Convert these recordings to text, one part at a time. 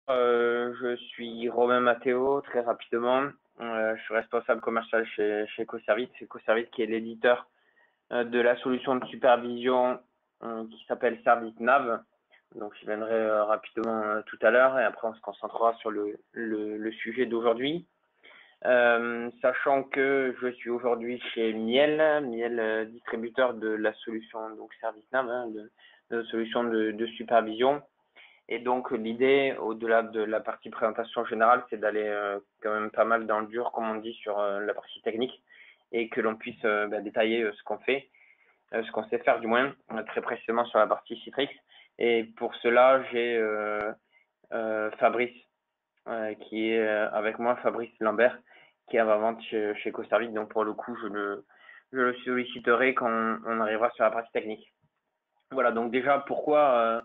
Je suis Romain Matteo, très rapidement. Je suis responsable commercial chez EcoService. C'est EcoService qui est l'éditeur de la solution de supervision qui s'appelle ServiceNav. Donc, je viendrai rapidement tout à l'heure et après, on se concentrera sur le sujet d'aujourd'hui. Sachant que je suis aujourd'hui chez Miel, distributeur de la solution donc ServiceNav, de la solution de supervision. Et donc, l'idée, au-delà de la partie présentation générale, c'est d'aller quand même pas mal dans le dur, comme on dit, sur la partie technique et que l'on puisse détailler ce qu'on fait, ce qu'on sait faire du moins, très précisément sur la partie Citrix. Et pour cela, j'ai Fabrice qui est avec moi, Fabrice Lambert, qui est avant-vente chez EcoService. Donc, pour le coup, je le solliciterai quand on arrivera sur la partie technique. Voilà, donc déjà, pourquoi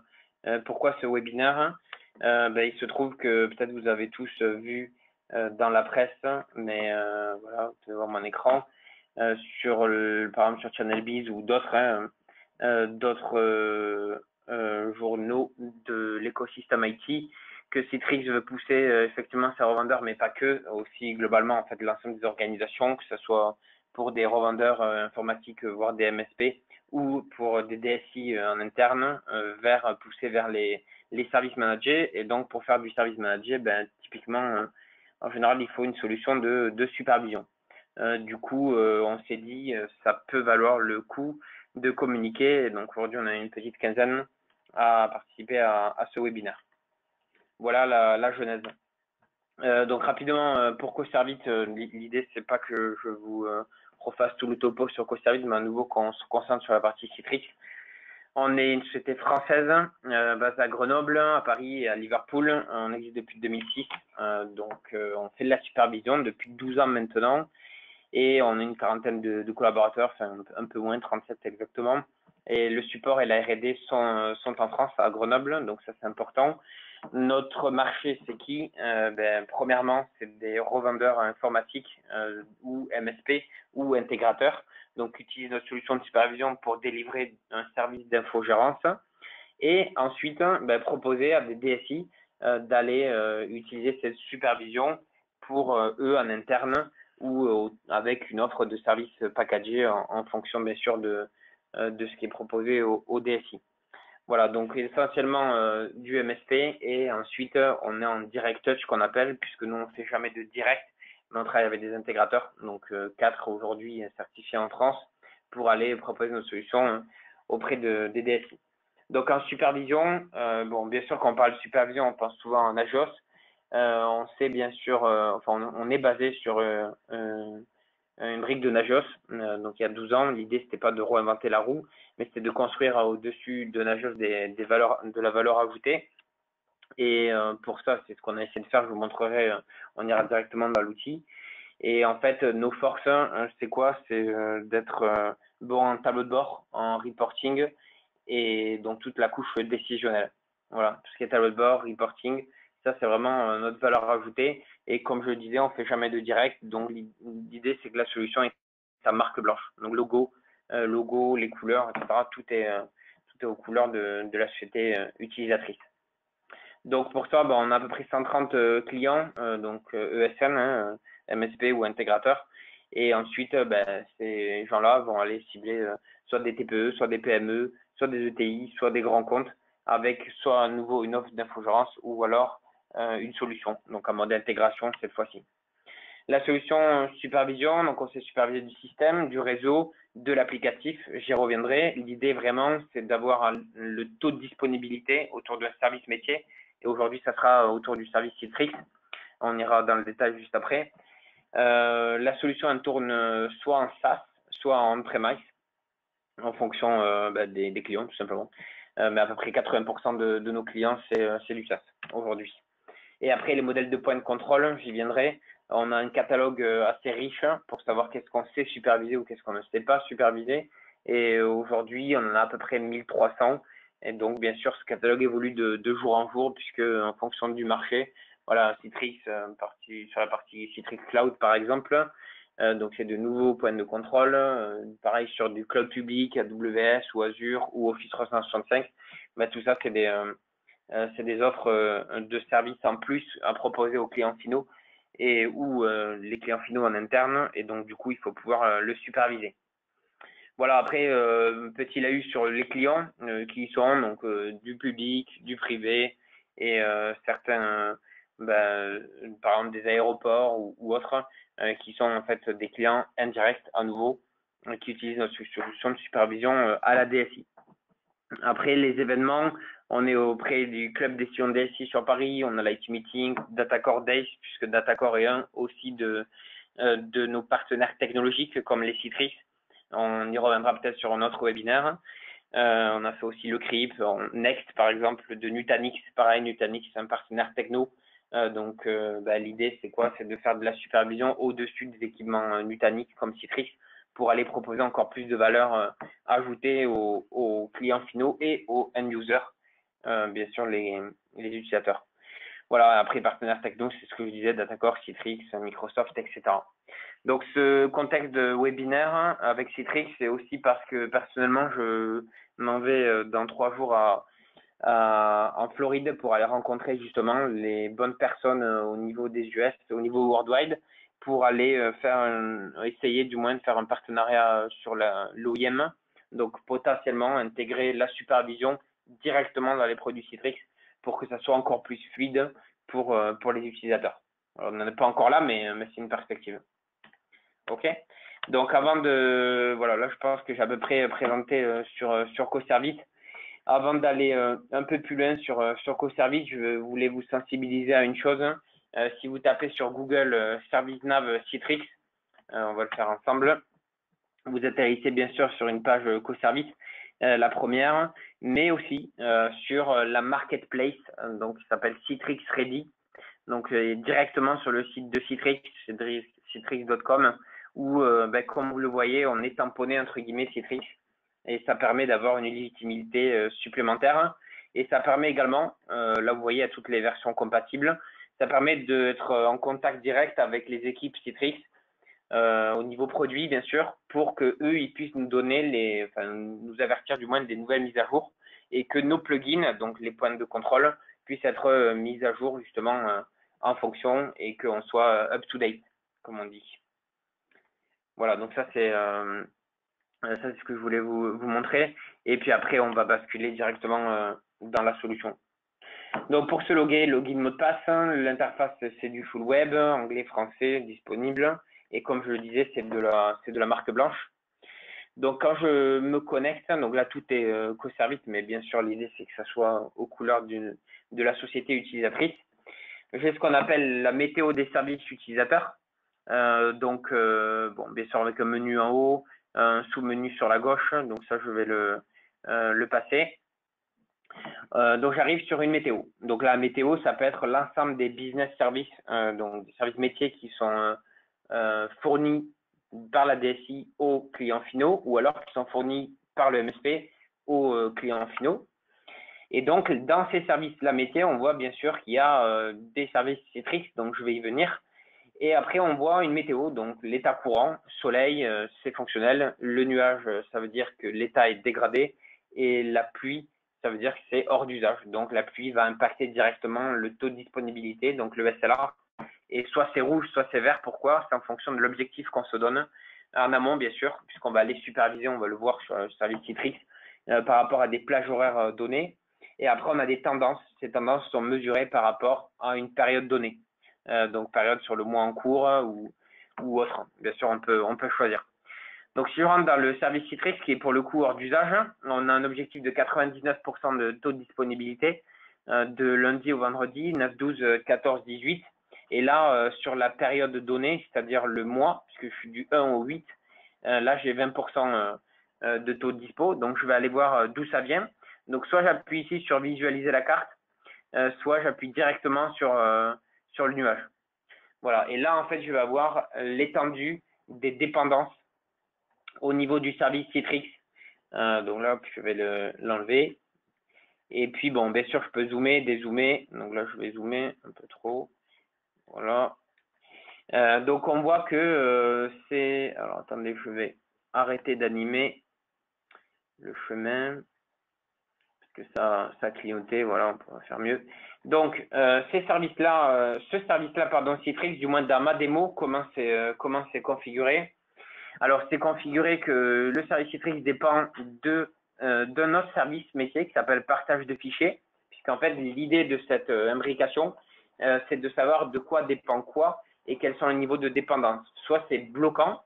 ce webinaire? Il se trouve que peut-être vous avez tous vu dans la presse, mais voilà, vous pouvez voir mon écran, par exemple sur Channel Biz ou d'autres journaux de l'écosystème IT, que Citrix veut pousser effectivement ses revendeurs, mais pas que, aussi globalement en fait l'ensemble des organisations, que ce soit pour des revendeurs informatiques, voire des MSP, ou pour des DSI en interne, pousser vers les services managés. Et donc, pour faire du service managé, typiquement, en général, il faut une solution de supervision. Du coup, on s'est dit, ça peut valoir le coup de communiquer. Et donc, aujourd'hui, on a une petite quinzaine à participer à ce webinaire. Voilà la genèse. Donc rapidement, pour EcoService, l'idée c'est pas que je vous refasse tout le topo sur EcoService, mais à nouveau qu'on se concentre sur la partie Citrix. On est une société française basée à Grenoble, à Paris et à Liverpool. On existe depuis 2006, donc on fait de la supervision depuis 12 ans maintenant et on a une quarantaine de collaborateurs, enfin un peu moins, 37 exactement. Et le support et la R&D sont en France, à Grenoble, donc ça c'est important. Notre marché, c'est qui? Premièrement, c'est des revendeurs informatiques ou MSP ou intégrateurs, donc utilisent notre solution de supervision pour délivrer un service d'infogérance. Et ensuite, proposer à des DSI d'aller utiliser cette supervision pour eux en interne ou avec une offre de service packagé en fonction bien sûr de ce qui est proposé au DSI. Voilà, donc essentiellement du MSP et ensuite on est en direct touch qu'on appelle, puisque nous on fait jamais de direct, mais on travaille avec des intégrateurs, donc 4 aujourd'hui certifiés en France, pour aller proposer nos solutions auprès des DSI. Donc en supervision, bon bien sûr quand on parle de supervision, on pense souvent en Agios. On sait bien sûr, on est basé sur une brique de Nagios. Donc il y a 12 ans, l'idée c'était pas de réinventer la roue, mais c'était de construire au-dessus de Nagios de la valeur ajoutée. Et pour ça, c'est ce qu'on a essayé de faire. Je vous montrerai, on ira directement dans l'outil. Et en fait, nos forces, c'est quoi? C'est d'être bon en tableau de bord, en reporting, et donc toute la couche décisionnelle. Voilà, tout ce qui est tableau de bord, reporting, ça c'est vraiment notre valeur ajoutée. Et comme je le disais, on fait jamais de direct. Donc l'idée c'est que la solution est sa marque blanche. Donc logo, les couleurs, etc. Tout est aux couleurs de la société utilisatrice. Donc pour ça, on a à peu près 130 clients, donc ESN, MSP ou intégrateurs. Et ensuite, ces gens-là vont aller cibler soit des TPE, soit des PME, soit des ETI, soit des grands comptes, avec soit à nouveau une offre d'infogérance ou alors une solution, donc en mode intégration cette fois-ci. La solution supervision, donc on sait superviser du système, du réseau, de l'applicatif, j'y reviendrai. L'idée vraiment, c'est d'avoir le taux de disponibilité autour d'un service métier. Et aujourd'hui, ça sera autour du service Citrix. On ira dans le détail juste après. La solution, elle tourne soit en SaaS, soit en on-premise, en fonction des clients, tout simplement. Mais à peu près 80% de nos clients, c'est du SaaS aujourd'hui. Et après, les modèles de points de contrôle, j'y viendrai. On a un catalogue assez riche pour savoir qu'est-ce qu'on sait superviser ou qu'est-ce qu'on ne sait pas superviser. Et aujourd'hui, on en a à peu près 1300. Et donc, bien sûr, ce catalogue évolue de jour en jour, puisque en fonction du marché, voilà, Citrix, sur la partie Citrix Cloud, par exemple. Donc, c'est de nouveaux points de contrôle. Pareil sur du cloud public, AWS ou Azure ou Office 365. Tout ça, c'est c'est des offres de services en plus à proposer aux clients finaux et ou les clients finaux en interne. Et donc, du coup, il faut pouvoir le superviser. Voilà, après, petit laïus sur les clients qui sont donc du public, du privé et certains, par exemple des aéroports ou autres, qui sont en fait des clients indirects à nouveau, qui utilisent notre solution de supervision à la DSI. Après les événements, on est auprès du club des sillons DSI sur Paris, on a l'IT Meeting, Datacore Days, puisque Datacore est un aussi de nos partenaires technologiques comme les Citrix. On y reviendra peut-être sur un autre webinaire. On a fait aussi le CRIP, Next par exemple de Nutanix. Pareil, Nutanix c'est un partenaire techno. Donc l'idée c'est quoi? C'est de faire de la supervision au-dessus des équipements Nutanix comme Citrix pour aller proposer encore plus de valeur ajoutée aux clients finaux et aux end-users, bien sûr les utilisateurs. Voilà, après partenaires techno, c'est ce que je disais, Datacore, Citrix, Microsoft, etc. Donc ce contexte de webinaire avec Citrix, c'est aussi parce que personnellement, je m'en vais dans 3 jours en Floride pour aller rencontrer justement les bonnes personnes au niveau des US, au niveau worldwide, pour aller essayer du moins de faire un partenariat sur l'OIM, donc potentiellement intégrer la supervision directement dans les produits Citrix pour que ça soit encore plus fluide pour les utilisateurs. Alors, on n'en est pas encore là, mais c'est une perspective. Ok. Donc avant de voilà, là je pense que j'ai à peu près présenté sur CoService. Avant d'aller un peu plus loin sur CoService, je voulais vous sensibiliser à une chose. Si vous tapez sur Google ServiceNav Citrix, on va le faire ensemble. Vous atterrissez bien sûr sur une page CoService, la première, mais aussi sur la marketplace, donc qui s'appelle Citrix Ready. Donc directement sur le site de Citrix, citrix.com, où comme vous le voyez, on est tamponné entre guillemets Citrix, et ça permet d'avoir une légitimité supplémentaire. Et ça permet également, là vous voyez, à toutes les versions compatibles, ça permet d'être en contact direct avec les équipes Citrix au niveau produit, bien sûr, pour que eux ils puissent nous donner nous avertir du moins des nouvelles mises à jour et que nos plugins, donc les points de contrôle, puissent être mis à jour justement en fonction et qu'on soit up to date, comme on dit. Voilà, donc ça c'est ce que je voulais vous montrer. Et puis après, on va basculer directement dans la solution. Donc pour se loguer, login mot de passe, l'interface c'est du full web, anglais, français, disponible. Et comme je le disais, c'est de la marque blanche. Donc quand je me connecte, donc là tout est CoService, mais bien sûr l'idée c'est que ça soit aux couleurs de la société utilisatrice. J'ai ce qu'on appelle la météo des services utilisateurs. Bien sûr avec un menu en haut, un sous-menu sur la gauche, donc ça je vais le passer. Donc j'arrive sur une météo. Donc la météo, ça peut être l'ensemble des business services, donc des services métiers qui sont fournis par la DSI aux clients finaux ou alors qui sont fournis par le MSP aux clients finaux. Et donc dans ces services-là métiers, on voit bien sûr qu'il y a des services Citrix, donc je vais y venir. Et après, on voit une météo, donc l'état courant, soleil, c'est fonctionnel. Le nuage, ça veut dire que l'état est dégradé. Et la pluie, ça veut dire que c'est hors d'usage. Donc la pluie va impacter directement le taux de disponibilité, donc le SLA. Et soit c'est rouge, soit c'est vert. Pourquoi? C'est en fonction de l'objectif qu'on se donne en amont, bien sûr, puisqu'on va aller superviser, on va le voir sur le service Citrix, par rapport à des plages horaires données. Et après, on a des tendances. Ces tendances sont mesurées par rapport à une période donnée. Donc période sur le mois en cours ou autre. Bien sûr, on peut choisir. Donc si je rentre dans le service Citrix, qui est pour le coup hors d'usage, on a un objectif de 99% de taux de disponibilité de lundi au vendredi, 9, 12, 14, 18. Et là, sur la période donnée, c'est-à-dire le mois, puisque je suis du 1 au 8, là j'ai 20% de taux de dispo. Donc je vais aller voir d'où ça vient. Donc soit j'appuie ici sur visualiser la carte, soit j'appuie directement sur le nuage. Voilà. Et là, en fait, je vais avoir l'étendue des dépendances au niveau du service Citrix. Donc là, je vais l'enlever. Et puis, bon, bien sûr, je peux zoomer, dézoomer. Donc là, je vais zoomer un peu trop. Voilà. Donc, on voit que c'est... Alors, attendez, je vais arrêter d'animer le chemin. que ça a clignoté, voilà, on pourrait faire mieux. Donc, ce service-là, pardon, Citrix, du moins dans ma démo, comment c'est configuré. Alors, c'est configuré que le service Citrix dépend d'un autre service métier qui s'appelle partage de fichiers, puisqu'en fait, l'idée de cette imbrication, c'est de savoir de quoi dépend quoi et quels sont les niveaux de dépendance. Soit c'est bloquant,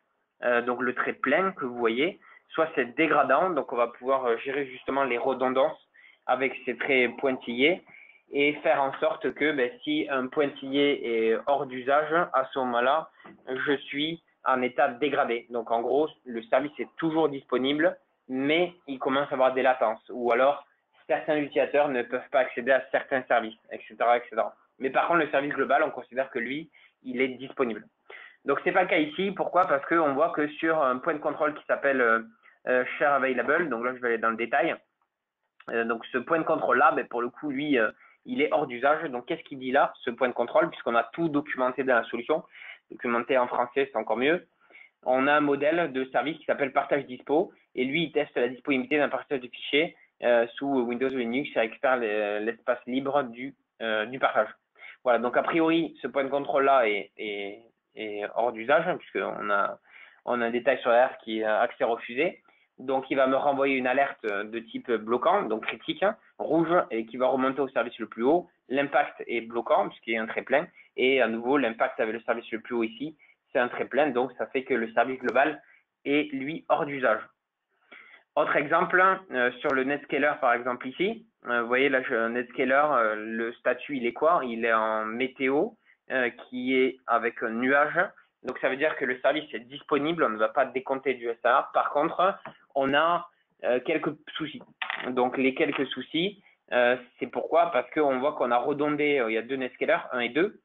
donc le trait plein que vous voyez, soit c'est dégradant, donc on va pouvoir gérer justement les redondances avec ces traits pointillés et faire en sorte que si un pointillé est hors d'usage, à ce moment-là, je suis en état dégradé. Donc en gros, le service est toujours disponible, mais il commence à avoir des latences, ou alors certains utilisateurs ne peuvent pas accéder à certains services, etc., etc. Mais par contre, le service global, on considère que lui, il est disponible. Donc c'est pas le cas ici. Pourquoi? Parce qu'on voit que sur un point de contrôle qui s'appelle Share Available, donc là je vais aller dans le détail. Donc ce point de contrôle là, pour le coup, lui, il est hors d'usage. Donc qu'est-ce qu'il dit là, ce point de contrôle, puisqu'on a tout documenté dans la solution, documenté en français, c'est encore mieux. On a un modèle de service qui s'appelle partage dispo, et lui, il teste la disponibilité d'un partage de fichiers sous Windows ou Linux et récupère l'espace libre du partage. Voilà, donc a priori, ce point de contrôle-là est hors d'usage, puisqu'on a un détail sur l'alerte qui est accès refusé. Donc, il va me renvoyer une alerte de type bloquant, donc critique, rouge, et qui va remonter au service le plus haut. L'impact est bloquant, puisqu'il y a un trait plein. Et à nouveau, l'impact avec le service le plus haut ici, c'est un trait plein. Donc, ça fait que le service global est, lui, hors d'usage. Autre exemple, sur le Netscaler, par exemple, ici. Vous voyez, là, Netscaler, le statut, il est quoi? Il est en météo, qui est avec un nuage. Donc, ça veut dire que le service est disponible, on ne va pas décompter du SAA. Par contre, on a quelques soucis. Donc, les quelques soucis, c'est pourquoi? Parce qu'on voit qu'on a redondé, il y a deux Netscalers, 1 et 2.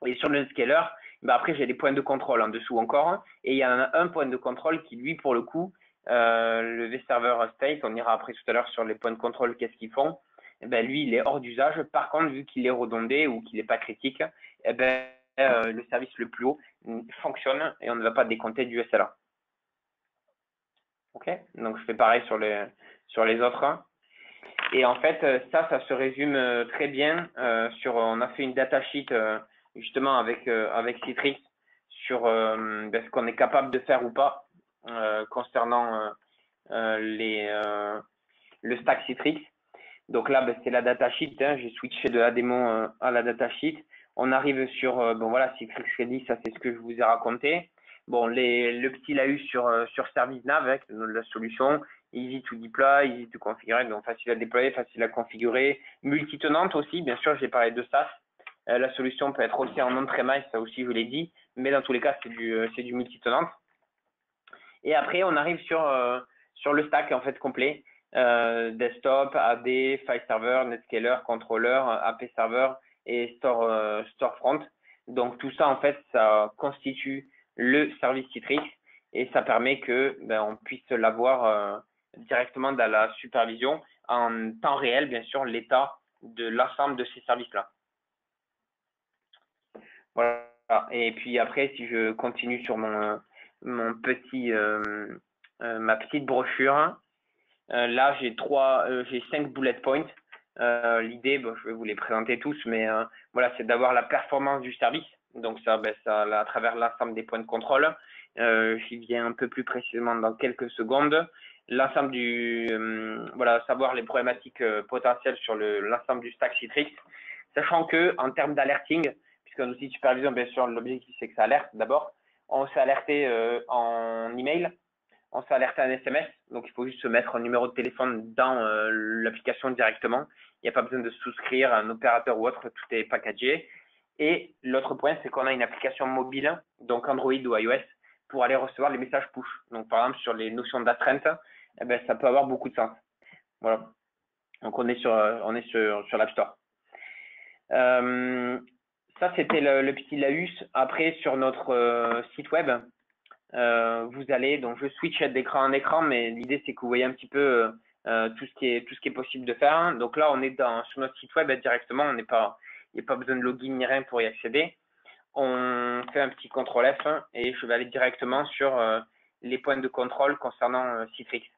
Et sur le Netscaler, après, j'ai des points de contrôle en dessous encore. Et il y en a un point de contrôle qui, lui, pour le coup, le vServer State, on ira après tout à l'heure sur les points de contrôle, qu'est-ce qu'ils font. Lui, il est hors d'usage. Par contre, vu qu'il est redondé ou qu'il n'est pas critique, le service le plus haut fonctionne et on ne va pas décompter du SLA. Ok, donc je fais pareil sur les autres. Et en fait, ça se résume très bien on a fait une datasheet justement avec Citrix sur ce qu'on est capable de faire ou pas concernant le stack Citrix. Donc là, c'est la datasheet. J'ai switché de la démo à la datasheet. On arrive sur voilà, Citrix Ready, ça c'est ce que je vous ai raconté. Bon, le petit laus sur ServiceNav avec la solution, easy to deploy, easy to configure, donc facile à déployer, facile à configurer, multitenante aussi, bien sûr, j'ai parlé de SaaS. La solution peut être aussi en on-premise, ça aussi je l'ai dit, mais dans tous les cas, c'est du multitenante. Et après, on arrive sur le stack en fait complet. Desktop, AD, File Server, Netscaler, Controller, AP Server et Storefront. Donc tout ça en fait, ça constitue le service Citrix et ça permet que on puisse l'avoir directement dans la supervision en temps réel, bien sûr, l'état de l'ensemble de ces services-là. Voilà. Et puis après, si je continue sur ma petite brochure. Là, j'ai 5 bullet points. L'idée, je vais vous les présenter tous, mais voilà, c'est d'avoir la performance du service. Donc ça, à travers l'ensemble des points de contrôle. J'y viens un peu plus précisément dans quelques secondes. L'ensemble voilà, savoir les problématiques potentielles sur l'ensemble du stack Citrix, sachant que en termes d'alerting, puisqu'un outil de supervision, bien sûr, l'objectif c'est que ça alerte d'abord. On s'est alerté en email. On s'est alerté un SMS, donc il faut juste se mettre un numéro de téléphone dans l'application directement. Il n'y a pas besoin de souscrire à un opérateur ou autre, tout est packagé. Et l'autre point, c'est qu'on a une application mobile, donc Android ou iOS, pour aller recevoir les messages push. Donc par exemple, sur les notions d'astreinte, ça peut avoir beaucoup de sens. Voilà. Donc on est sur l'App Store. Ça, c'était le petit laus. Après, sur notre site web, vous allez, donc je switch d'écran en écran, mais l'idée c'est que vous voyez un petit peu tout ce qui est possible de faire. Donc là, on est sur notre site web directement, il n'y a pas besoin de login ni rien pour y accéder. On fait un petit CTRL F et je vais aller directement sur les points de contrôle concernant Citrix.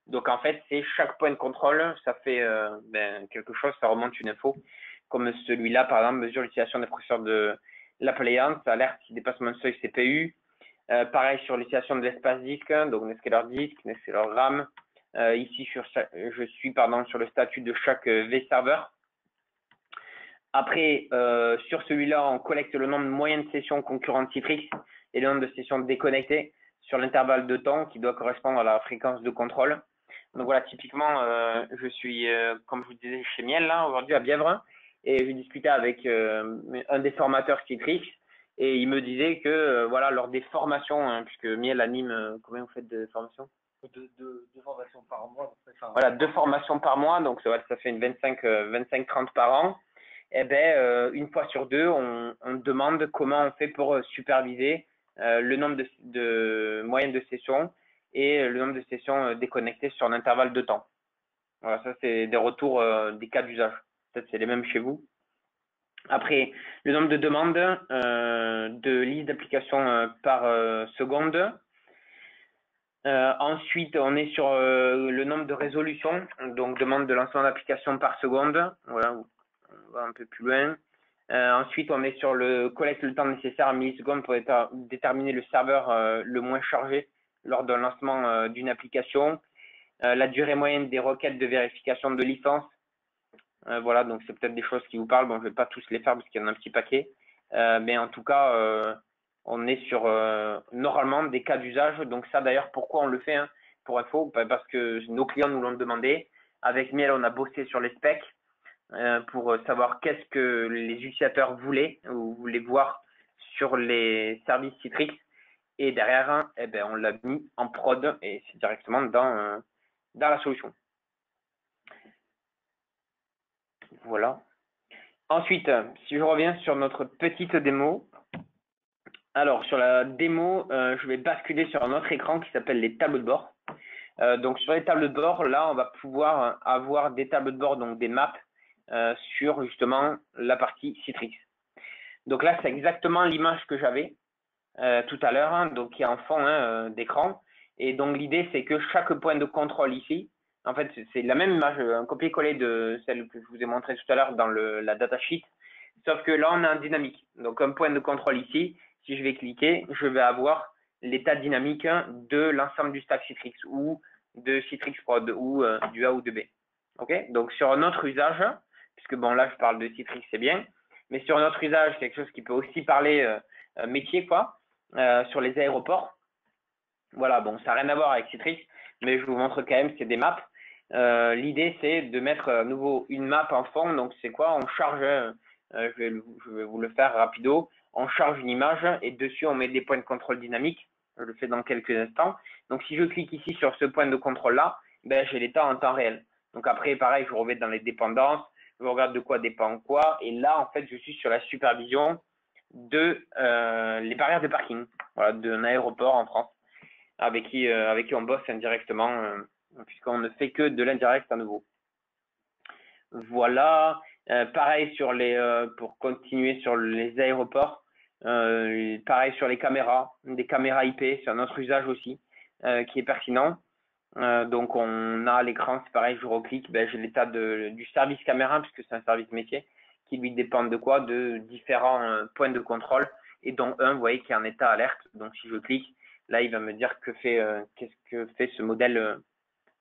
Donc en fait, c'est chaque point de contrôle, ça fait quelque chose, ça remonte une info. Comme celui-là, par exemple, mesure l'utilisation des processeurs de l'appliance, alerte si dépassement de seuil CPU. Pareil sur l'utilisation de l'espace disque, donc Netscaler disque, Netscaler RAM. Ici, je suis sur le statut de chaque vserver. Après, sur celui-là, on collecte le nombre moyen de sessions concurrentes Citrix et le nombre de sessions déconnectées sur l'intervalle de temps qui doit correspondre à la fréquence de contrôle. Donc voilà, typiquement, je suis, comme je vous disais, chez Miel, là, aujourd'hui à Bièvre, et j'ai discuté avec un des formateurs Citrix, et il me disait que, voilà, lors des formations, hein, puisque Miel anime, combien vous faites de formations? Deux formations par mois. Voilà, 2 formations par mois, donc ça fait une 25-30 par an. Eh ben, une fois sur 2, on demande comment on fait pour superviser le nombre de moyennes de sessions et le nombre de sessions déconnectées sur un intervalle de temps. Voilà, ça c'est des retours des cas d'usage. Peut-être c'est les mêmes chez vous. Après, le nombre de demandes de liste d'applications par seconde. Ensuite, on est sur le nombre de résolutions, donc demande de lancement d'applications par seconde. Voilà, on va un peu plus loin. Ensuite, on est sur le collecte le temps nécessaire en millisecondes pour déterminer le serveur le moins chargé lors d'un lancement d'une application. La durée moyenne des requêtes de vérification de licence. Voilà, donc c'est peut-être des choses qui vous parlent. Bon, je ne vais pas tous les faire parce qu'il y en a un petit paquet. Mais en tout cas, on est sur normalement des cas d'usage. Donc ça, d'ailleurs, pourquoi on le fait, hein, pour info? Parce que nos clients nous l'ont demandé. Avec Miel, on a bossé sur les specs pour savoir qu'est-ce que les utilisateurs voulaient ou voulaient voir sur les services Citrix. Et derrière, hein, eh ben, on l'a mis en prod et c'est directement dans la solution. Voilà. Ensuite, si je reviens sur notre petite démo, alors sur la démo, je vais basculer sur un autre écran qui s'appelle les tableaux de bord. Donc sur les tableaux de bord, là, on va pouvoir avoir des tableaux de bord, donc des maps sur justement la partie Citrix. Donc là, c'est exactement l'image que j'avais tout à l'heure, hein, donc qui est en fond d'écran. Et donc l'idée, c'est que chaque point de contrôle ici, en fait, c'est la même image, un copier-coller de celle que je vous ai montré tout à l'heure dans la datasheet, sauf que là, on a un dynamique. Donc un point de contrôle ici, si je vais cliquer, je vais avoir l'état dynamique de l'ensemble du stack Citrix ou de Citrix Prod ou du A ou de B. Ok. Donc sur un autre usage, puisque bon là je parle de Citrix, c'est bien, mais sur un autre usage, quelque chose qui peut aussi parler métier quoi, sur les aéroports. Voilà, bon, ça n'a rien à voir avec Citrix, mais je vous montre quand même, c'est des maps. L'idée, c'est de mettre à nouveau une map en fond. Donc, c'est quoi? On charge, je vais vous le faire rapido. On charge une image et dessus, on met des points de contrôle dynamiques. Je le fais dans quelques instants. Donc, si je clique ici sur ce point de contrôle-là, ben, j'ai l'état en temps réel. Donc, après, pareil, je reviens dans les dépendances. Je regarde de quoi dépend quoi. Et là, en fait, je suis sur la supervision de les barrières de parking, voilà, d'un aéroport en France, avec qui on bosse indirectement, puisqu'on ne fait que de l'indirect à nouveau. Voilà. Pareil sur pour continuer sur les aéroports, pareil sur les caméras, des caméras IP, c'est un autre usage aussi qui est pertinent. Donc on a à l'écran, c'est pareil, je reclique, ben, j'ai l'état du service caméra puisque c'est un service métier qui lui dépend de quoi? De différents points de contrôle et dont un, vous voyez, qui est en état alerte. Donc si je clique, là il va me dire qu'est-ce que fait ce modèle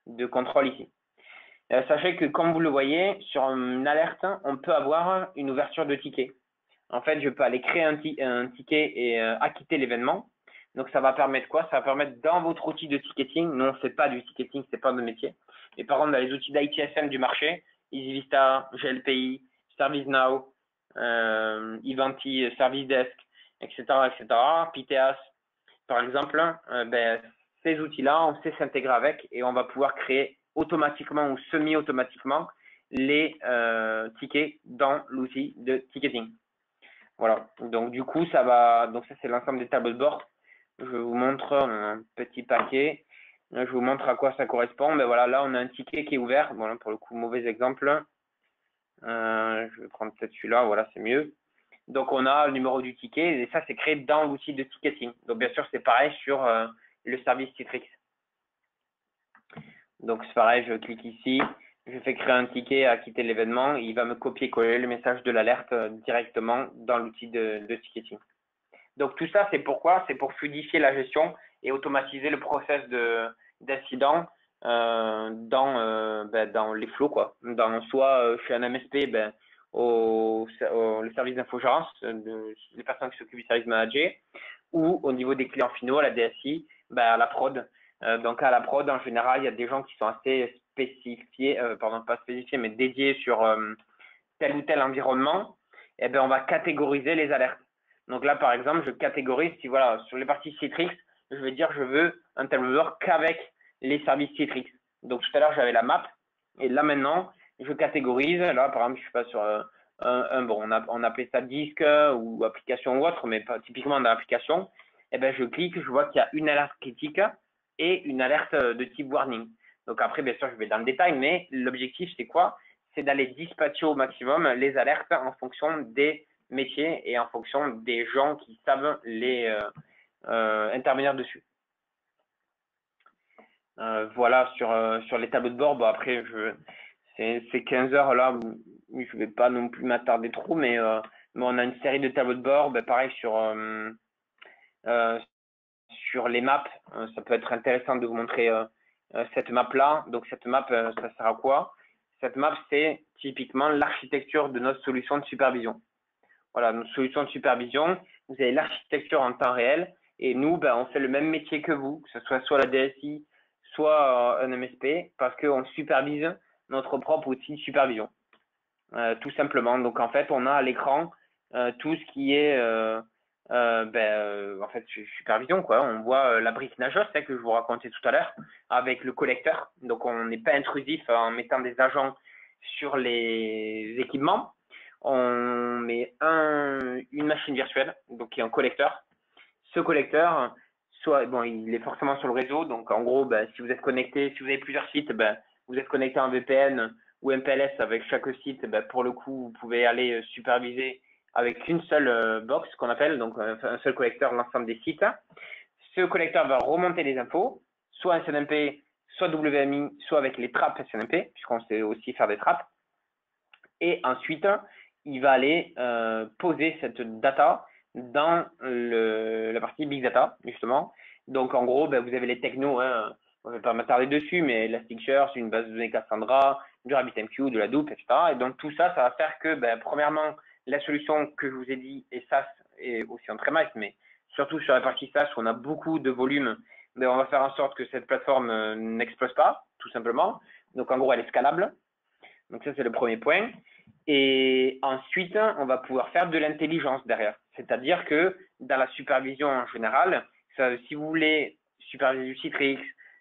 de contrôle ici. Sachez que comme vous le voyez, sur une alerte, on peut avoir une ouverture de ticket. En fait, je peux aller créer un ticket et acquitter l'événement. Donc, ça va permettre quoi? Ça va permettre dans votre outil de ticketing, nous on ne fait pas du ticketing, c'est pas notre métier. Mais par contre, dans les outils d'ITSM du marché, EasyVista, GLPI, ServiceNow, Ivanti, Service Desk, etc., Piteas, par exemple, ben, ces outils-là, on sait s'intégrer avec et on va pouvoir créer automatiquement ou semi-automatiquement les tickets dans l'outil de ticketing. Voilà. Donc du coup, donc ça c'est l'ensemble des tableaux de bord. Je vous montre un petit paquet. Je vous montre à quoi ça correspond. Ben voilà, là on a un ticket qui est ouvert. Bon, là, pour le coup, mauvais exemple. Je vais prendre peut-être celui-là. Voilà, c'est mieux. Donc on a le numéro du ticket et ça c'est créé dans l'outil de ticketing. Donc bien sûr c'est pareil sur le service Citrix. Donc c'est pareil, je clique ici, je fais créer un ticket à quitter l'événement, il va me copier-coller le message de l'alerte directement dans l'outil de ticketing. Donc tout ça, c'est pourquoi? C'est pour fluidifier la gestion et automatiser le process d'incident dans les flows, quoi. Soit chez un MSP, le service d'infogérance, les personnes qui s'occupent du service manager, ou au niveau des clients finaux, à la DSI, à la prod. Donc à la prod, en général, il y a des gens qui sont assez spécifiés, pas spécifiés, mais dédiés sur tel ou tel environnement. Et on va catégoriser les alertes. Donc là, par exemple, je catégorise, si voilà, sur les parties Citrix, je vais dire je veux un tableau de bord qu'avec les services Citrix. Donc tout à l'heure, j'avais la map, et là maintenant, je catégorise. Là, par exemple, je suis pas sur on appelait ça disque ou application ou autre, mais pas typiquement dans l'application. Je clique, je vois qu'il y a une alerte critique et une alerte de type warning. Donc après, bien sûr, je vais dans le détail, mais l'objectif, c'est quoi? C'est d'aller dispatcher au maximum les alertes en fonction des métiers et en fonction des gens qui savent les intervenir dessus. Voilà sur les tableaux de bord. Bon, après, c'est 15 heures là, je vais pas non plus m'attarder trop, mais on a une série de tableaux de bord. Pareil sur les maps, ça peut être intéressant de vous montrer cette map là. Donc cette map, ça sert à quoi? Cette map, c'est typiquement l'architecture de notre solution de supervision. Voilà, notre solution de supervision, vous avez l'architecture en temps réel et nous, on fait le même métier que vous, que ce soit la DSI, soit un MSP, parce qu'on supervise notre propre outil de supervision, tout simplement. Donc en fait, on a à l'écran tout ce qui est en fait supervision, quoi. On voit la brique nageuse que je vous racontais tout à l'heure avec le collecteur. Donc on n'est pas intrusif en mettant des agents sur les équipements. On met une machine virtuelle, donc qui est un collecteur. Ce collecteur, il est forcément sur le réseau. Donc en gros, si vous êtes connecté, si vous avez plusieurs sites, vous êtes connecté en VPN ou MPLS avec chaque site. Pour le coup, vous pouvez aller superviser avec une seule box qu'on appelle, donc un seul collecteur, l'ensemble des sites. Ce collecteur va remonter les infos, soit SNMP, soit WMI, soit avec les trappes SNMP, puisqu'on sait aussi faire des trappes. Et ensuite, il va aller poser cette data dans la partie Big Data, justement. Donc, en gros, vous avez les technos, on ne va pas m'attarder dessus, mais Elasticsearch, une base de données Cassandra, du RabbitMQ, de la Hadoop, etc. Et donc, tout ça, ça va faire que, premièrement, la solution que je vous ai dit est SaaS et aussi en premise, mais surtout sur la partie SaaS où on a beaucoup de volume, on va faire en sorte que cette plateforme n'explose pas, tout simplement. Donc, en gros, elle est scalable. Donc, ça, c'est le premier point. Et ensuite, on va pouvoir faire de l'intelligence derrière. C'est-à-dire que dans la supervision en général, si vous voulez superviser du Citrix,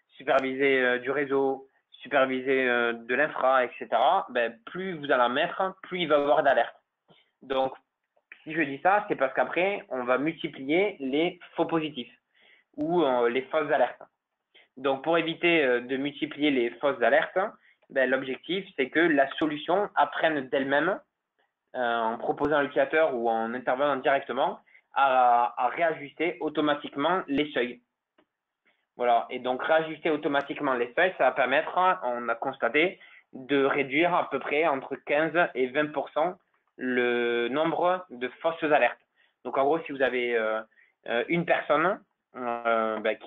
superviser du réseau, superviser de l'infra, etc., plus vous allez en mettre, plus il va y avoir d'alertes. Donc, si je dis ça, c'est parce qu'après, on va multiplier les faux positifs ou les fausses alertes. Donc, pour éviter de multiplier les fausses alertes, l'objectif, c'est que la solution apprenne d'elle-même, en proposant à l'utilisateur ou en intervenant directement, à réajuster automatiquement les seuils. Voilà. Et donc, réajuster automatiquement les seuils, ça va permettre, on a constaté, de réduire à peu près entre 15 et 20% le nombre de fausses alertes. Donc, en gros, si vous avez une personne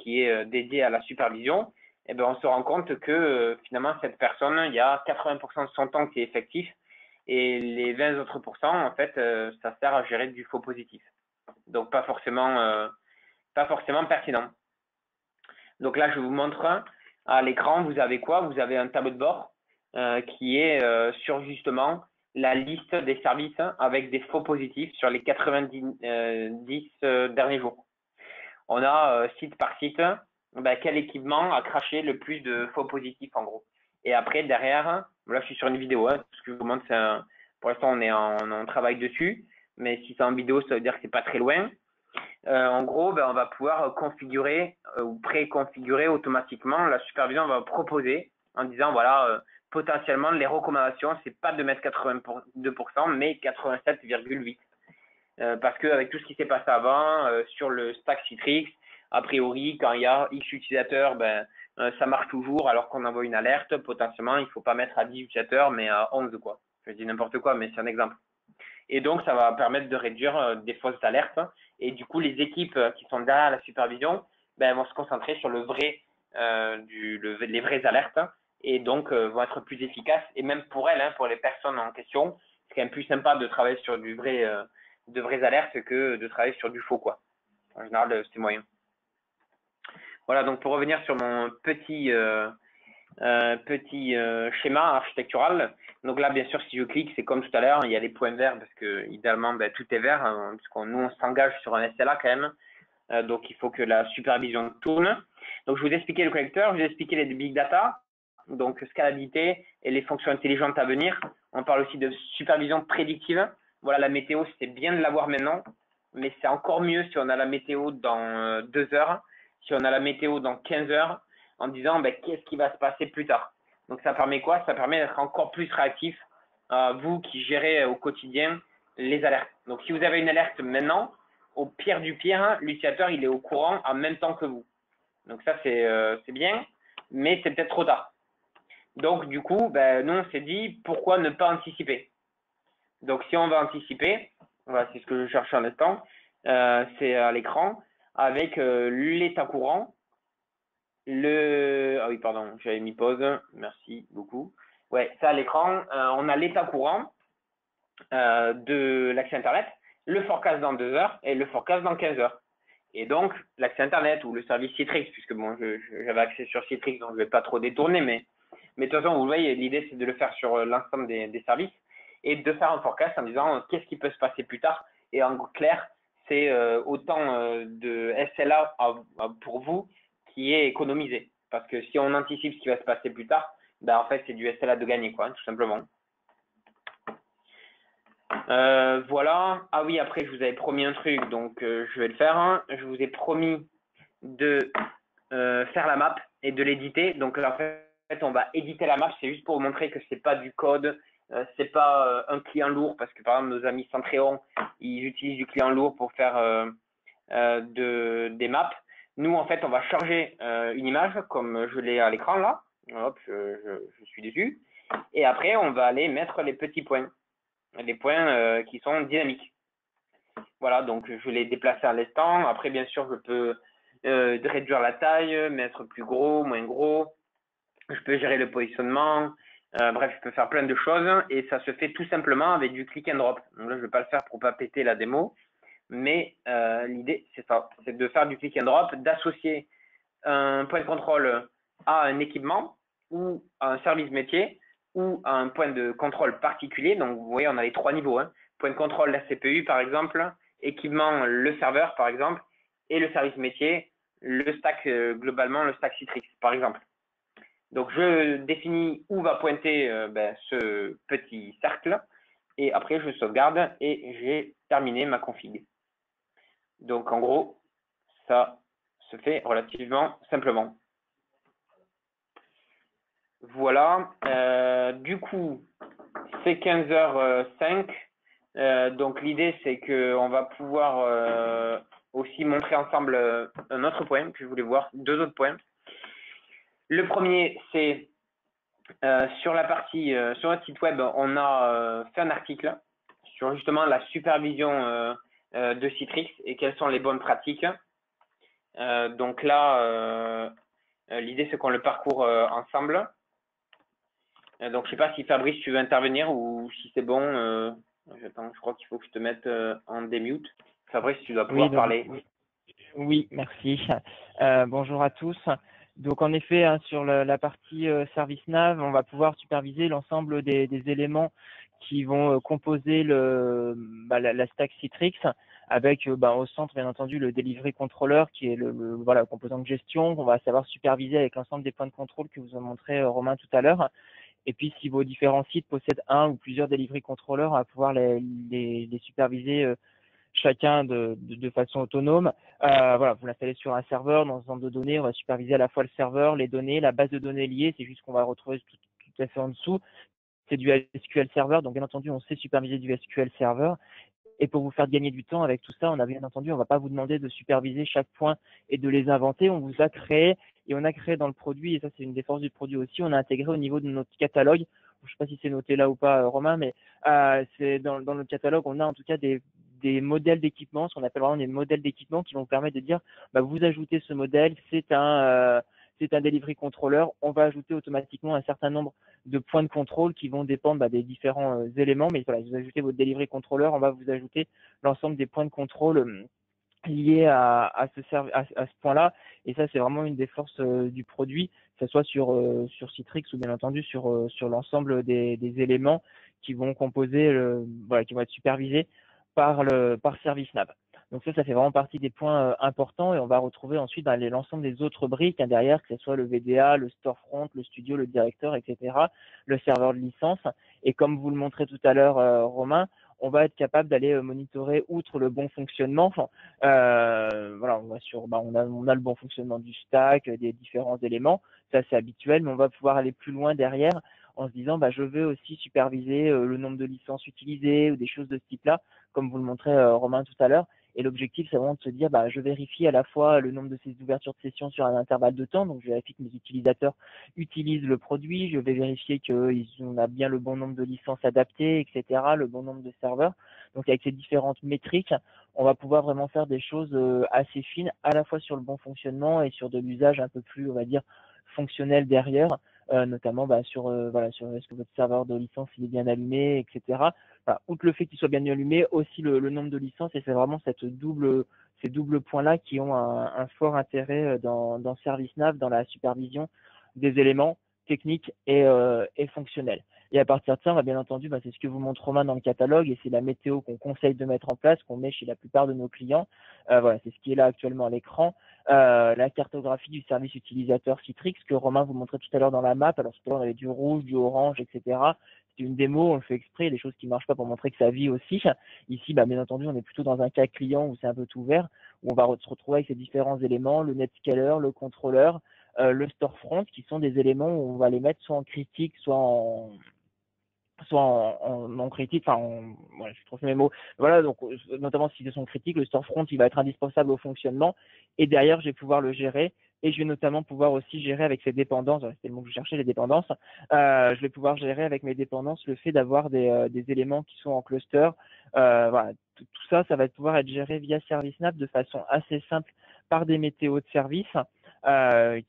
qui est dédiée à la supervision, on se rend compte que finalement, cette personne, il y a 80% de son temps qui est effectif et les 20 autres pourcents, en fait, ça sert à gérer du faux positif. Donc, pas forcément pertinent. Donc là, je vous montre à l'écran, vous avez quoi? Vous avez un tableau de bord qui est sur justement la liste des services avec des faux positifs sur les 90 derniers jours. On a site par site quel équipement a craché le plus de faux positifs en gros. Et après, derrière, là je suis sur une vidéo, ce que je vous montre, pour l'instant on travaille dessus, mais si c'est en vidéo, ça veut dire que c'est pas très loin. En gros, on va pouvoir configurer ou préconfigurer automatiquement. La supervision va proposer en disant voilà, potentiellement les recommandations, c'est pas de mettre 82%, mais 87,8%. Parce qu'avec tout ce qui s'est passé avant sur le stack Citrix, a priori, quand il y a X utilisateurs, ça marche toujours alors qu'on envoie une alerte. Potentiellement, il ne faut pas mettre à 10 utilisateurs, mais à 11 quoi. Je dis n'importe quoi, mais c'est un exemple. Et donc, ça va permettre de réduire des fausses alertes. Et du coup, les équipes qui sont derrière la supervision vont se concentrer sur les vraies alertes et donc vont être plus efficaces. Et même pour elles, pour les personnes en question, c'est quand même plus sympa de travailler sur de vraies alertes que de travailler sur du faux, quoi. En général, c'est moyen. Voilà, donc pour revenir sur mon petit schéma architectural. Donc là, bien sûr, si je clique, c'est comme tout à l'heure, il y a les points verts parce que idéalement, tout est vert, parce qu'on nous on s'engage sur un SLA quand même. Donc il faut que la supervision tourne. Donc je vous ai expliqué le connecteur, je vous ai expliqué les big data, donc scalabilité et les fonctions intelligentes à venir. On parle aussi de supervision prédictive. Voilà, la météo, c'est bien de l'avoir maintenant, mais c'est encore mieux si on a la météo dans 2 heures, si on a la météo dans 15 heures, en disant qu'est-ce qui va se passer plus tard. Donc ça permet quoi? Ça permet d'être encore plus réactif, vous qui gérez au quotidien les alertes. Donc si vous avez une alerte maintenant, au pire du pire, l'utilisateur il est au courant en même temps que vous. Donc ça c'est bien, mais c'est peut-être trop tard. Donc du coup, nous on s'est dit pourquoi ne pas anticiper. Donc si on va anticiper, voilà, c'est ce que je cherche en instant, c'est à l'écran avec l'état courant. Ah oui, pardon, j'avais mis pause. Merci beaucoup. Ouais, ça à l'écran, on a l'état courant de l'accès Internet, le forecast dans 2 heures et le forecast dans 15 heures. Et donc, l'accès Internet ou le service Citrix, puisque bon, j'avais accès sur Citrix, donc je ne vais pas trop détourner, mais de toute façon, vous voyez, l'idée, c'est de le faire sur l'ensemble des services et de faire un forecast en disant qu'est-ce qui peut se passer plus tard. Et en clair, c'est autant de SLA pour vous qui est économisé. Parce que si on anticipe ce qui va se passer plus tard, en fait, c'est du SLA de gagner, quoi, tout simplement. Voilà. Ah oui, après, je vous avais promis un truc, donc je vais le faire. Je vous ai promis de faire la map et de l'éditer. Donc, en fait, on va éditer la map. C'est juste pour vous montrer que c'est pas du code, c'est pas un client lourd, parce que par exemple, nos amis Centréon, ils utilisent du client lourd pour faire des maps. Nous, en fait, on va charger une image comme je l'ai à l'écran là. Hop, je suis dessus. Et après, on va aller mettre les petits points. Les points qui sont dynamiques. Voilà, donc je les déplacer à l'instant. Après, bien sûr, je peux réduire la taille, mettre plus gros, moins gros. Je peux gérer le positionnement. Bref, je peux faire plein de choses et ça se fait tout simplement avec du click and drop. Donc là, je ne vais pas le faire pour ne pas péter la démo, mais l'idée, c'est ça. C'est de faire du click and drop, d'associer un point de contrôle à un équipement ou à un service métier ou à un point de contrôle particulier. Donc, vous voyez, on a les 3 niveaux. Point de contrôle, la CPU, par exemple, équipement, le serveur, par exemple, et le service métier, le stack, globalement, le stack Citrix, par exemple. Donc, je définis où va pointer ce petit cercle et après, je sauvegarde et j'ai terminé ma config. Donc, en gros, ça se fait relativement simplement. Voilà. Du coup, c'est 15h05. Donc, l'idée, c'est qu'on va pouvoir aussi montrer ensemble un autre point que je voulais voir, 2 autres points. Le premier, c'est sur la partie, sur notre site web, on a fait un article sur justement la supervision de Citrix et quelles sont les bonnes pratiques. Donc là, l'idée, c'est qu'on le parcourt ensemble. Donc, je sais pas si Fabrice, tu veux intervenir ou si c'est bon. J'attends, je crois qu'il faut que je te mette en démute. Fabrice, tu dois pouvoir parler. Oui, merci. Bonjour à tous. Donc, en effet, sur la partie ServiceNav, on va pouvoir superviser l'ensemble des éléments qui vont composer la stack Citrix, avec au centre, bien entendu, le delivery controller, qui est le composant de gestion qu'on va savoir superviser avec l'ensemble des points de contrôle que vous a montré Romain tout à l'heure. Et puis, si vos différents sites possèdent un ou plusieurs delivery controllers, on va pouvoir les superviser chacun de façon autonome. Vous l'installez sur un serveur, dans un centre de données, on va superviser à la fois le serveur, les données, la base de données liée, c'est juste qu'on va retrouver tout à fait en dessous. C'est du SQL Server, donc bien entendu, on sait superviser du SQL Server. Et pour vous faire gagner du temps avec tout ça, on va pas vous demander de superviser chaque point et de les inventer. On vous a créé Et on a créé dans le produit, et ça c'est une des forces du produit aussi, on a intégré au niveau de notre catalogue, je sais pas si c'est noté là ou pas, Romain, mais c'est dans notre catalogue, on a en tout cas des modèles d'équipement, ce qu'on appelle vraiment des modèles d'équipement qui vont permettre de dire, bah, vous ajoutez ce modèle, c'est un delivery controller, on va ajouter automatiquement un certain nombre de points de contrôle qui vont dépendre bah, des différents éléments, mais voilà, vous ajoutez votre delivery controller, on va vous ajouter l'ensemble des points de contrôle liés à ce point-là, et ça c'est vraiment une des forces du produit, que ce soit sur Citrix ou bien entendu sur l'ensemble des éléments qui vont composer voilà, qui vont être supervisés par ServiceNav. Donc ça fait vraiment partie des points importants, et on va retrouver ensuite l'ensemble des autres briques derrière, que ce soit le VDA, le storefront, le studio, le directeur, etc., le serveur de licence. Et comme vous le montrez tout à l'heure, Romain, on va être capable d'aller monitorer outre le bon fonctionnement. Voilà, on a le bon fonctionnement du stack, des différents éléments, ça c'est habituel, mais on va pouvoir aller plus loin derrière en se disant bah je veux aussi superviser le nombre de licences utilisées ou des choses de ce type-là, comme vous le montrez Romain tout à l'heure. Et l'objectif, c'est vraiment de se dire, bah, je vérifie à la fois le nombre de ces ouvertures de sessions sur un intervalle de temps. Donc, je vérifie que mes utilisateurs utilisent le produit. Je vais vérifier qu'on a bien le bon nombre de licences adaptées, etc., le bon nombre de serveurs. Donc, avec ces différentes métriques, on va pouvoir vraiment faire des choses assez fines, à la fois sur le bon fonctionnement et sur de l'usage un peu plus, on va dire, fonctionnel derrière. Notamment bah, sur est-ce que votre serveur de licence il est bien allumé, etc. Voilà, outre le fait qu'il soit bien allumé, aussi le nombre de licences, et c'est vraiment ces doubles points-là qui ont un fort intérêt dans ServiceNav, dans la supervision des éléments techniques et fonctionnels. Et à partir de ça, on va bien entendu, bah, c'est ce que vous montre Romain dans le catalogue, et c'est la météo qu'on conseille de mettre en place, qu'on met chez la plupart de nos clients. Voilà, c'est ce qui est là actuellement à l'écran. La cartographie du service utilisateur Citrix que Romain vous montrait tout à l'heure dans la map. Alors, tout à l'heure, on avait du rouge, du orange, etc. C'est une démo, on le fait exprès, des choses qui marchent pas pour montrer que ça vit aussi. Ici, bah, bien entendu, on est plutôt dans un cas client où c'est un peu tout vert, où on va se retrouver avec ces différents éléments, le netscaler, le contrôleur, le storefront, qui sont des éléments où on va les mettre soit en critique, soit en non critique, voilà, je trouve mes mots. Voilà, donc notamment si ils sont critiques, le storefront il va être indispensable au fonctionnement, et derrière je vais pouvoir le gérer, et je vais notamment pouvoir aussi gérer avec ses dépendances, c'était le mot que je cherchais, les dépendances. Je vais pouvoir gérer avec mes dépendances le fait d'avoir des éléments qui sont en cluster. Voilà, tout ça, ça va pouvoir être géré via ServiceNav de façon assez simple par des météos de service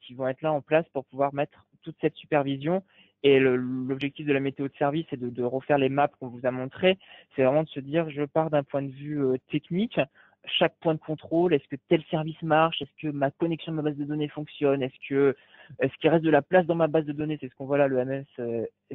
qui vont être là en place pour pouvoir mettre toute cette supervision. Et l'objectif de la météo de service, c'est de refaire les maps qu'on vous a montrées. C'est vraiment de se dire, je pars d'un point de vue technique, chaque point de contrôle, est-ce que tel service marche, est-ce que ma connexion de ma base de données fonctionne, est-ce qu'il reste de la place dans ma base de données, c'est ce qu'on voit là, le MS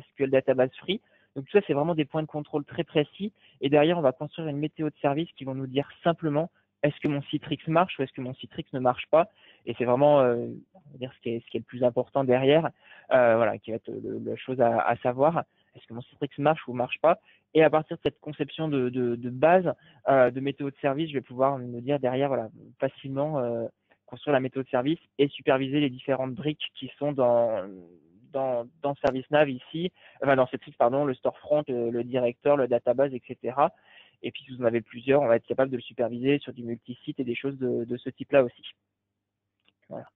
SQL Database Free. Donc tout ça, c'est vraiment des points de contrôle très précis. Et derrière, on va construire une météo de service qui vont nous dire simplement, est-ce que mon Citrix marche ou est-ce que mon Citrix ne marche pas. Et c'est vraiment on va dire ce qui est le plus important derrière, voilà, qui va être la chose à savoir. Est-ce que mon Citrix marche ou marche pas? Et à partir de cette conception de base de météo de service, je vais pouvoir me dire derrière, voilà, facilement construire la météo de service et superviser les différentes briques qui sont dans ServiceNav ici, enfin dans Citrix, pardon, le storefront, le directeur, le database, etc. Et puis si vous en avez plusieurs, on va être capable de le superviser sur du multisite et des choses de ce type-là aussi. Voilà.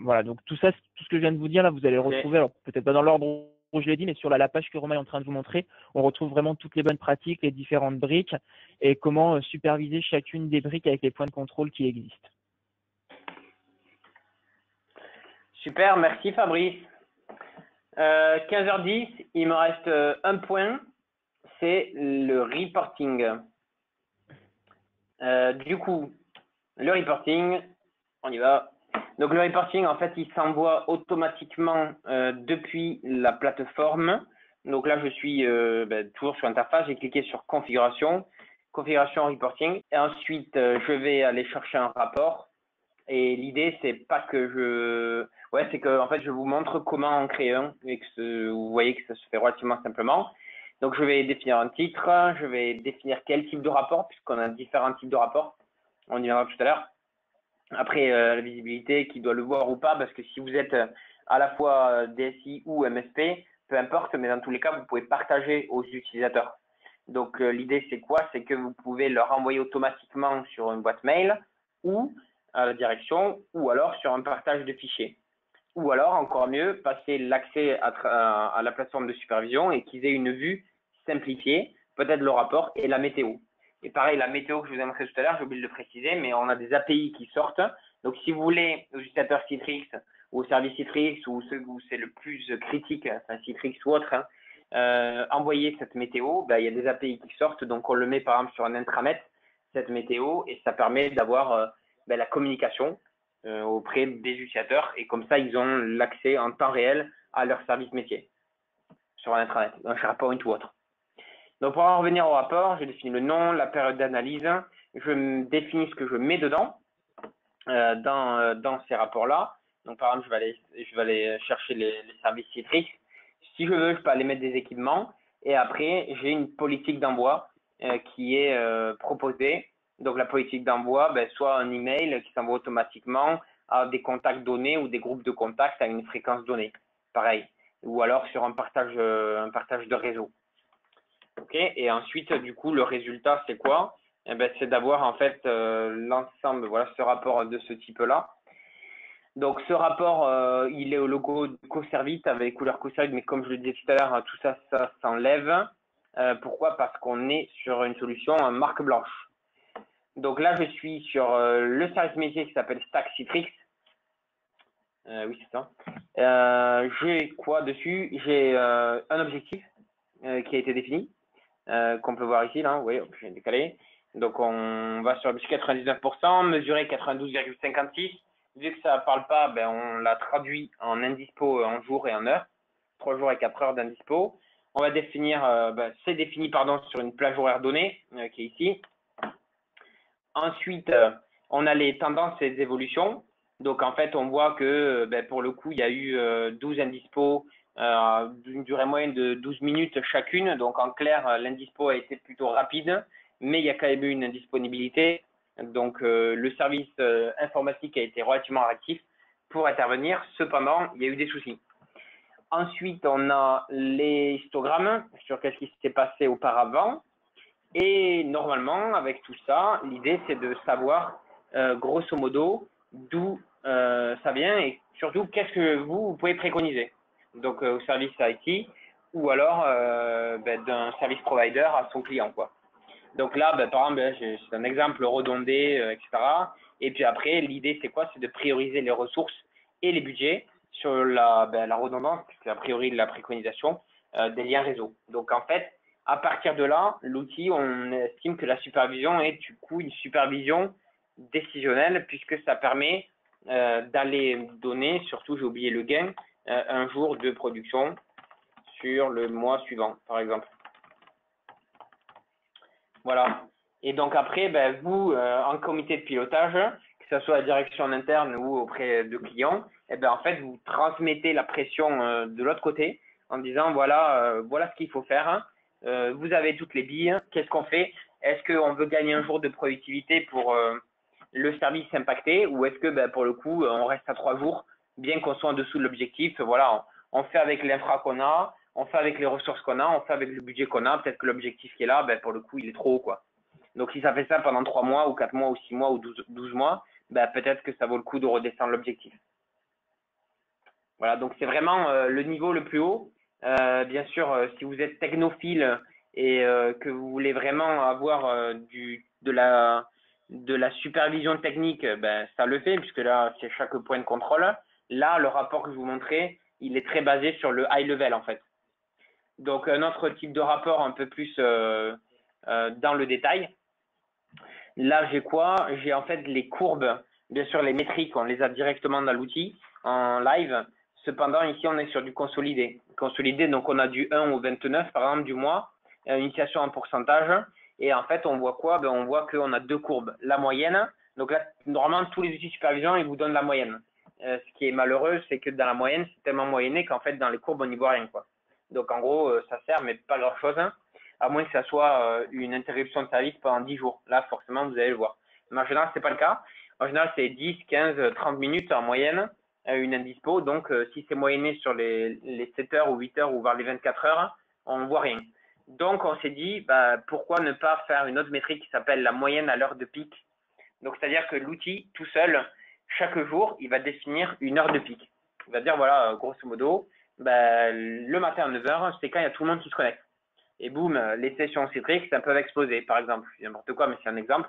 Voilà, donc tout ça, tout ce que je viens de vous dire là, vous allez le retrouver, alors peut-être pas dans l'ordre où je l'ai dit, mais sur la page que Romain est en train de vous montrer, on retrouve vraiment toutes les bonnes pratiques, les différentes briques et comment superviser chacune des briques avec les points de contrôle qui existent. Super, merci Fabrice. 15h10, il me reste un point, c'est le reporting. Du coup, le reporting, on y va. Donc le reporting, en fait, il s'envoie automatiquement depuis la plateforme. Donc là, je suis toujours sur l'interface, j'ai cliqué sur configuration, configuration reporting, et ensuite je vais aller chercher un rapport. Et l'idée, c'est pas que c'est que en fait, je vous montre comment en créer un et que vous voyez que ça se fait relativement simplement. Donc, je vais définir un titre, je vais définir quel type de rapport, puisqu'on a différents types de rapports. On y verra tout à l'heure. Après, la visibilité, qui doit le voir ou pas, parce que si vous êtes à la fois DSI ou MSP, peu importe, mais dans tous les cas, vous pouvez partager aux utilisateurs. Donc, l'idée, c'est quoi? C'est que vous pouvez leur envoyer automatiquement sur une boîte mail ou à la direction, ou alors sur un partage de fichiers. Ou alors, encore mieux, passer l'accès à la plateforme de supervision et qu'ils aient une vue simplifiée, peut-être le rapport et la météo. Et pareil, la météo que je vous ai montré tout à l'heure, j'ai oublié de le préciser, mais on a des API qui sortent. Donc, si vous voulez, aux utilisateurs Citrix ou au service Citrix ou ceux où c'est le plus critique, enfin Citrix ou autre, envoyer cette météo, il y a des API qui sortent. Donc, on le met par exemple sur un intranet, cette météo, et ça permet d'avoir la communication auprès des utilisateurs. Et comme ça, ils ont l'accès en temps réel à leur service métier sur un intranet, un SharePoint ou autre. Donc, pour en revenir au rapport, je définis le nom, la période d'analyse, je définis ce que je mets dedans dans ces rapports-là. Donc, par exemple, je vais aller chercher les services Citrix. Si je veux, je peux aller mettre des équipements. Et après, j'ai une politique d'envoi qui est proposée. Donc, la politique d'envoi, soit un email qui s'envoie automatiquement à des contacts donnés ou des groupes de contacts à une fréquence donnée. Pareil. Ou alors sur un partage de réseau. Ok, et ensuite, du coup, le résultat, c'est quoi? C'est d'avoir en fait l'ensemble, voilà, ce rapport de ce type-là. Donc, ce rapport, il est au logo CoServIt avec couleur CoServIt, mais comme je le disais tout à l'heure, tout ça, ça s'enlève. Pourquoi? Parce qu'on est sur une solution marque blanche. Donc là, je suis sur le service métier qui s'appelle Stack Citrix. Oui, c'est ça. J'ai quoi dessus? J'ai un objectif qui a été défini. Qu'on peut voir ici, là, oui, je vais décaler. Donc, on va sur le 99%, mesurer 92,56. Vu que ça ne parle pas, on l'a traduit en indispo en jours et en heures. 3 jours et 4 heures d'indispo. On va définir, c'est défini, sur une plage horaire donnée, qui est ici. Ensuite, on a les tendances et les évolutions. Donc, en fait, on voit que, pour le coup, il y a eu 12 indispos, d'une durée moyenne de 12 minutes chacune. Donc, en clair, l'indispo a été plutôt rapide, mais il y a quand même eu une indisponibilité. Donc, le service informatique a été relativement réactif pour intervenir. Cependant, il y a eu des soucis. Ensuite, on a les histogrammes sur ce qui s'est passé auparavant. Et normalement, avec tout ça, l'idée, c'est de savoir, grosso modo, d'où ça vient et surtout, qu'est-ce que vous pouvez préconiser. Donc, au service IT ou alors d'un service provider à son client, quoi. Donc là, par exemple, c'est un exemple redondé, etc. Et puis après, l'idée, c'est quoi? C'est de prioriser les ressources et les budgets sur la redondance, puisque a priori, la préconisation des liens réseau. Donc, en fait, à partir de là, l'outil, on estime que la supervision est du coup une supervision décisionnelle puisque ça permet d'aller donner, surtout j'ai oublié le gain, un jour de production sur le mois suivant, par exemple. Voilà. Et donc après, vous, en comité de pilotage, que ce soit à la direction en interne ou auprès de clients, en fait, vous transmettez la pression de l'autre côté en disant voilà, voilà ce qu'il faut faire. Vous avez toutes les billes, qu'est-ce qu'on fait? Est-ce qu'on veut gagner un jour de productivité pour le service impacté ou est-ce que pour le coup, on reste à 3 jours, bien qu'on soit en dessous de l'objectif? Voilà, on fait avec l'infra qu'on a, on fait avec les ressources qu'on a, on fait avec le budget qu'on a, peut-être que l'objectif qui est là, pour le coup, il est trop haut, quoi. Donc, si ça fait ça pendant 3 mois ou 4 mois ou 6 mois ou 12 mois, peut-être que ça vaut le coup de redescendre l'objectif. Voilà, donc c'est vraiment le niveau le plus haut. Bien sûr, si vous êtes technophile et que vous voulez vraiment avoir de la supervision technique, ça le fait, puisque là, c'est chaque point de contrôle. Là, le rapport que je vous montrais, il est très basé sur le high level, en fait. Donc, un autre type de rapport un peu plus dans le détail. Là, j'ai quoi? J'ai en fait les courbes, bien sûr, les métriques, on les a directement dans l'outil en live. Cependant, ici, on est sur du consolidé. Consolidé, donc on a du 1 au 29, par exemple, du mois, initiation en pourcentage. Et en fait, on voit quoi? On voit qu'on a deux courbes. La moyenne, donc là, normalement, tous les outils de supervision, ils vous donnent la moyenne. Ce qui est malheureux, c'est que dans la moyenne, c'est tellement moyenné qu'en fait, dans les courbes, on n'y voit rien, quoi. Donc, en gros, ça sert, mais pas grand-chose, à moins que ça soit une interruption de service pendant 10 jours. Là, forcément, vous allez le voir. Mais en général, ce n'est pas le cas. En général, c'est 10, 15, 30 minutes en moyenne, une indispo. Donc, si c'est moyenné sur les 7 heures ou 8 heures ou vers les 24 heures, on ne voit rien. Donc, on s'est dit, pourquoi ne pas faire une autre métrique qui s'appelle la moyenne à l'heure de pic. Donc, c'est-à-dire que l'outil, tout seul, chaque jour, il va définir une heure de pic. Il va dire, voilà, grosso modo, le matin à 9 h, c'est quand il y a tout le monde qui se connecte. Et boum, les sessions Citrix, ça peuvent exploser, par exemple. N'importe quoi, mais c'est un exemple.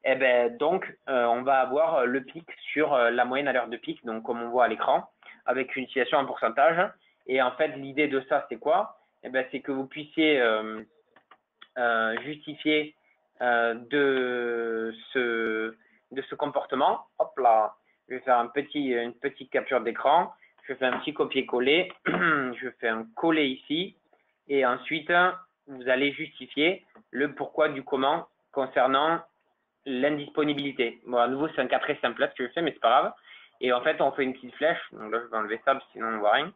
Et donc, on va avoir le pic sur la moyenne à l'heure de pic, donc comme on voit à l'écran, avec une utilisation en pourcentage. Et en fait, l'idée de ça, c'est quoi? C'est que vous puissiez justifier de ce comportement. Hop là, je vais faire une petite capture d'écran. Je fais un petit copier-coller. Je fais un coller ici. Et ensuite, vous allez justifier le pourquoi du comment concernant l'indisponibilité. Bon, à nouveau, c'est un cas très simple là ce que je fais, mais c'est pas grave. Et en fait, on fait une petite flèche. Donc là, je vais enlever ça, sinon on voit rien.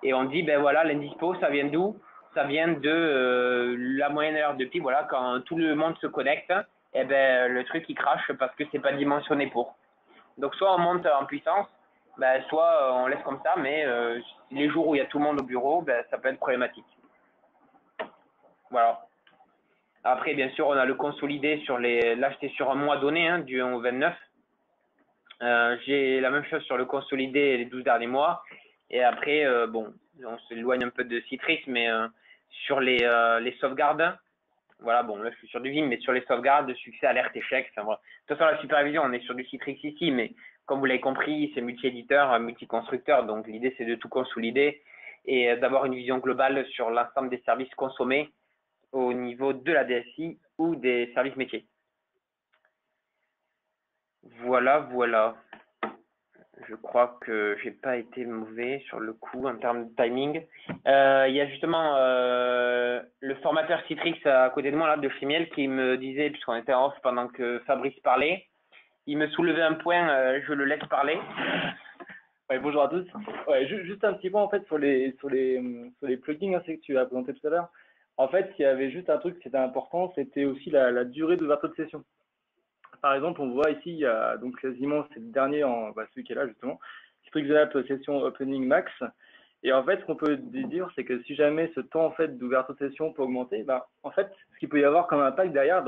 Et on dit, voilà, l'indispo, ça vient d'où? Ça vient de la moyenne heure de pic. Voilà, quand tout le monde se connecte, le truc il crache parce que c'est pas dimensionné pour. Donc soit on monte en puissance, soit on laisse comme ça, mais les jours où il y a tout le monde au bureau, ça peut être problématique. Voilà. Après, bien sûr, on a le consolidé sur les. Là, j'étais sur un mois donné, du 1 au 29. J'ai la même chose sur le consolidé les 12 derniers mois. Et après, on s'éloigne un peu de Citrix, mais sur les sauvegardes, voilà, bon, là, je suis sur du Vim, mais sur les sauvegardes, succès, alerte, échec, enfin, voilà. De toute façon, la supervision, on est sur du Citrix ici, mais comme vous l'avez compris, c'est multi-éditeur, multi-constructeur, donc l'idée, c'est de tout consolider et d'avoir une vision globale sur l'ensemble des services consommés au niveau de la DSI ou des services métiers. Voilà. Je crois que j'ai pas été mauvais sur le coup en termes de timing. Il y a justement le formateur Citrix à côté de moi là de Chimiel qui me disait, puisqu'on était en off pendant que Fabrice parlait, il me soulevait un point, je le laisse parler. Ouais, bonjour à tous. Ouais, juste un petit point en fait sur les plugins que tu as présenté tout à l'heure. En fait, il y avait juste un truc qui était important, c'était aussi la durée d'ouverture de session. Par exemple, on voit ici, il y a donc quasiment, c'est le dernier, celui qui est là justement, Citrix App Session Opening Max. Et en fait, ce qu'on peut dire, c'est que si jamais ce temps en fait d'ouverture de session peut augmenter, en fait, ce qu'il peut y avoir comme impact derrière,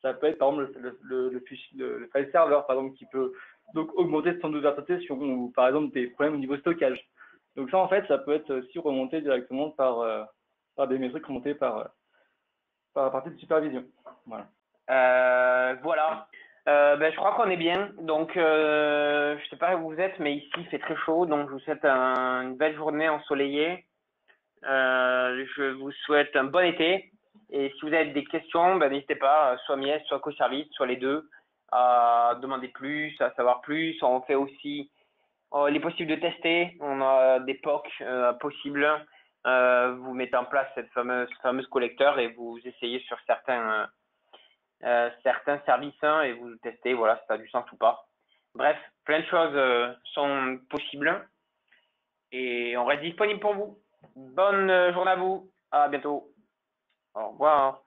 ça peut être par exemple le file server, par exemple, qui peut donc augmenter ce temps d'ouverture de session, ou par exemple des problèmes au niveau stockage. Donc ça, en fait, ça peut être aussi remonté directement par des métriques remontées par la partie de supervision. Voilà. Voilà. Je crois qu'on est bien. Donc, je sais pas où vous êtes, mais ici, il fait très chaud. Donc, je vous souhaite une belle journée ensoleillée. Je vous souhaite un bon été. Et si vous avez des questions, n'hésitez pas, soit Mies, soit Co-Service, soit les deux, à demander plus, à savoir plus. On fait aussi, il est possible de tester. On a des POC possibles. Vous mettez en place cette fameuse collecteur et vous essayez sur certains services et vous testez, voilà, si ça a du sens ou pas. Bref, plein de choses sont possibles et on reste disponible pour vous. Bonne journée à vous. À bientôt. Au revoir.